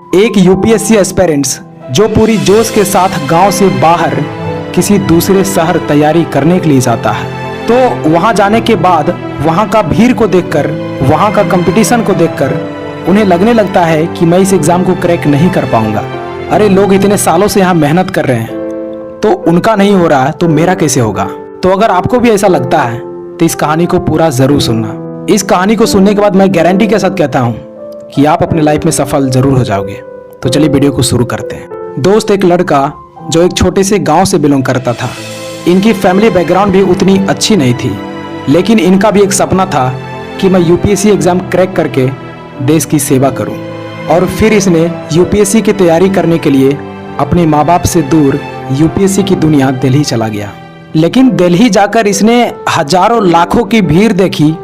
एक UPSC aspirants जो पूरी जोश के साथ गांव से बाहर किसी दूसरे शहर तैयारी करने के लिए जाता है, तो वहां जाने के बाद वहां का भीड़ को देखकर, वहां का कंपटीशन को देखकर उन्हें लगने लगता है कि मैं इस एग्ज़ाम को क्रैक नहीं कर पाऊंगा। अरे लोग इतने सालों से यहाँ मेहनत कर रहे हैं, तो उनका नहीं हो रहा तो मेरा कैसे होगा। तो अगर आपको भी ऐसा लगता है तो इस कहानी को पूरा ज़रूर सुनना। इस कहानी को सुनने के बाद मैं गारंटी के साथ कहता हूँ कि आप अपने लाइफ में सफल ज़रूर हो जाओगे। तो चलिए वीडियो को शुरू करते हैं। दोस्त, एक लड़का जो एक छोटे से गांव से बिलोंग करता था। इनकी फैमिली बैकग्राउंड भी उतनी अच्छी नहीं थी, लेकिन इनका भी एक सपना था कि मैं यूपीएससी एग्ज़ाम क्रैक करके देश की सेवा करूं। और फिर इसने यूपीएससी की तैयारी करने के लिए अपने माँ बाप से दूर यूपीएससी की दुनिया दिल्ली चला गया। लेकिन दिल्ली जाकर इसने हजारों लाखों की भीड़ देखी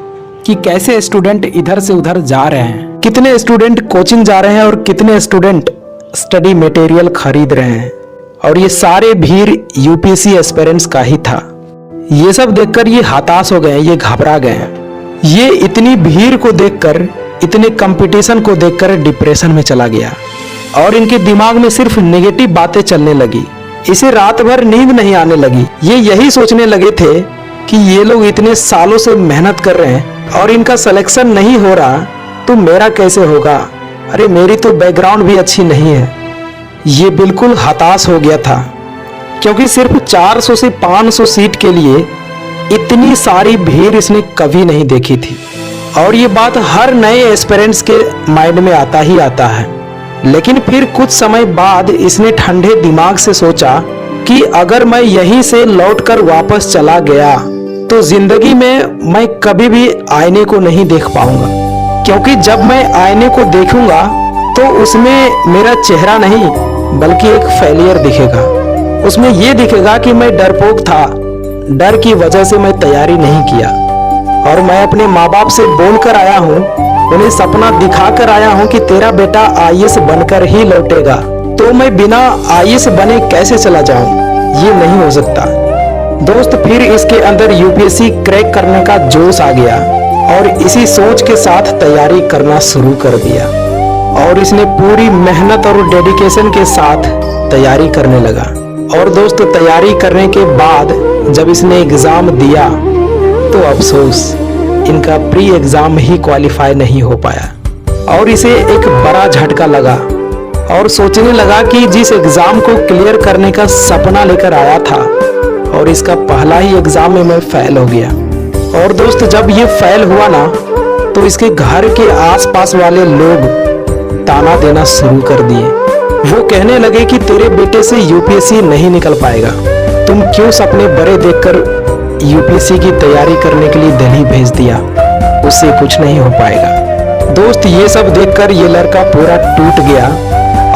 कि कैसे स्टूडेंट इधर से उधर जा रहे हैं, कितने स्टूडेंट कोचिंग जा रहे हैं और कितने स्टूडेंट स्टडी मटेरियल खरीद रहे हैं। और ये सारे भीड़ यूपीएससी एस्पिरेंट्स का ही था। ये सब देखकर ये हताश हो गए, ये घबरा गए। ये इतनी भीड़ को देखकर, इतने कंपटीशन को देखकर डिप्रेशन में चला गया और इनके दिमाग में सिर्फ नेगेटिव बातें चलने लगी। इसे रात भर नींद नहीं आने लगी। ये यही सोचने लगे थे कि ये लोग इतने सालों से मेहनत कर रहे हैं और इनका सिलेक्शन नहीं हो रहा तो मेरा कैसे होगा। अरे मेरी तो बैकग्राउंड भी अच्छी नहीं है। ये बिल्कुल हताश हो गया था, क्योंकि सिर्फ 400 से 500 सीट के लिए इतनी सारी भीड़ इसने कभी नहीं देखी थी। और ये बात हर नए एस्पिरेंट्स के माइंड में आता ही आता है। लेकिन फिर कुछ समय बाद इसने ठंडे दिमाग से सोचा कि अगर मैं यहीं से लौटकर वापस चला गया तो जिंदगी में मैं कभी भी आईने को नहीं देख पाऊंगा, क्योंकि जब मैं आईने को देखूंगा तो उसमें मेरा चेहरा नहीं बल्कि एक फेलियर दिखेगा। उसमें यह दिखेगा कि मैं डरपोक था, डर की वजह से मैं तैयारी नहीं किया और मैं अपने माँ बाप से बोलकर आया हूँ, उन्हें सपना दिखाकर आया हूँ कि तेरा बेटा आईएएस बनकर ही लौटेगा, तो मैं बिना आईएएस बने कैसे चला जाऊँ। ये नहीं हो सकता। दोस्त, फिर इसके अंदर यूपीएससी क्रैक करने का जोश आ गया और इसी सोच के साथ तैयारी करना शुरू कर दिया और इसने पूरी मेहनत और डेडिकेशन के साथ तैयारी करने लगा। और दोस्त, तैयारी करने के बाद जब इसने एग्ज़ाम दिया तो अफसोस, इनका प्री एग्ज़ाम ही क्वालिफाई नहीं हो पाया और इसे एक बड़ा झटका लगा और सोचने लगा कि जिस एग्ज़ाम को क्लियर करने का सपना लेकर आया था और इसका पहला ही एग्ज़ाम में मैं फेल हो गया। और दोस्त, जब ये फेल हुआ ना तो इसके घर के आसपास वाले लोग ताना देना शुरू कर दिए। वो कहने लगे कि तेरे बेटे से यूपीएससी नहीं निकल पाएगा, तुम क्यों सपने बड़े देखकर यूपीएससी की तैयारी करने के लिए दिल्ली भेज दिया, उससे कुछ नहीं हो पाएगा। दोस्त, ये सब देखकर ये लड़का पूरा टूट गया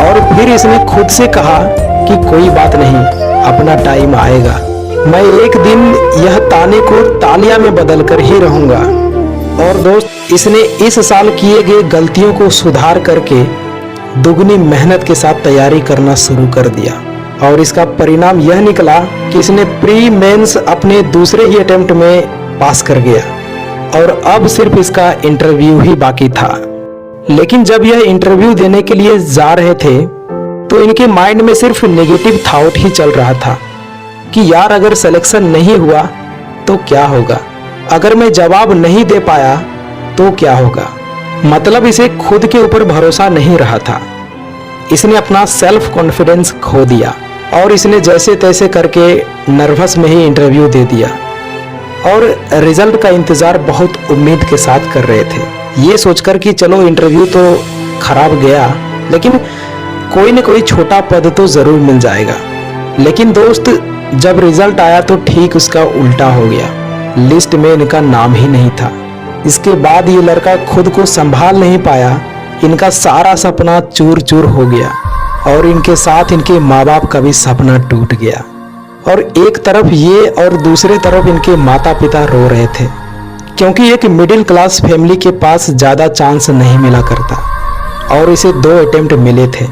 और फिर इसने खुद से कहा कि कोई बात नहीं, अपना टाइम आएगा, मैं एक दिन यह ताने को तालियां में बदल कर ही रहूंगा। और दोस्त, इसने इस साल किए गए गलतियों को सुधार करके दुगनी मेहनत के साथ तैयारी करना शुरू कर दिया और इसका परिणाम यह निकला कि इसने प्री मेंस अपने दूसरे ही अटेम्प्ट में पास कर गया और अब सिर्फ इसका इंटरव्यू ही बाकी था। लेकिन जब यह इंटरव्यू देने के लिए जा रहे थे तो इनके माइंड में सिर्फ नेगेटिव थॉट ही चल रहा था कि यार अगर सिलेक्शन नहीं हुआ तो क्या होगा, अगर मैं जवाब नहीं दे पाया तो क्या होगा। मतलब इसे खुद के ऊपर भरोसा नहीं रहा था। इसने अपना सेल्फ कॉन्फिडेंस खो दिया और इसने जैसे तैसे करके नर्वस में ही इंटरव्यू दे दिया और रिजल्ट का इंतज़ार बहुत उम्मीद के साथ कर रहे थे, ये सोचकर कि चलो इंटरव्यू तो खराब गया लेकिन कोई न कोई छोटा पद तो ज़रूर मिल जाएगा। लेकिन दोस्त, जब रिजल्ट आया तो ठीक उसका उल्टा हो गया, लिस्ट में इनका नाम ही नहीं था। इसके बाद ये लड़का खुद को संभाल नहीं पाया, इनका सारा सपना चूर चूर हो गया और इनके साथ इनके माँ बाप का भी सपना टूट गया। और एक तरफ ये और दूसरे तरफ इनके माता पिता रो रहे थे, क्योंकि एक मिडिल क्लास फैमिली के पास ज़्यादा चांस नहीं मिला करता और इसे 2 अटेम्प्ट मिले थे,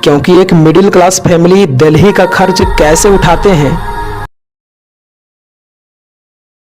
क्योंकि एक मिडिल क्लास फैमिली दिल्ली का खर्च कैसे उठाते हैं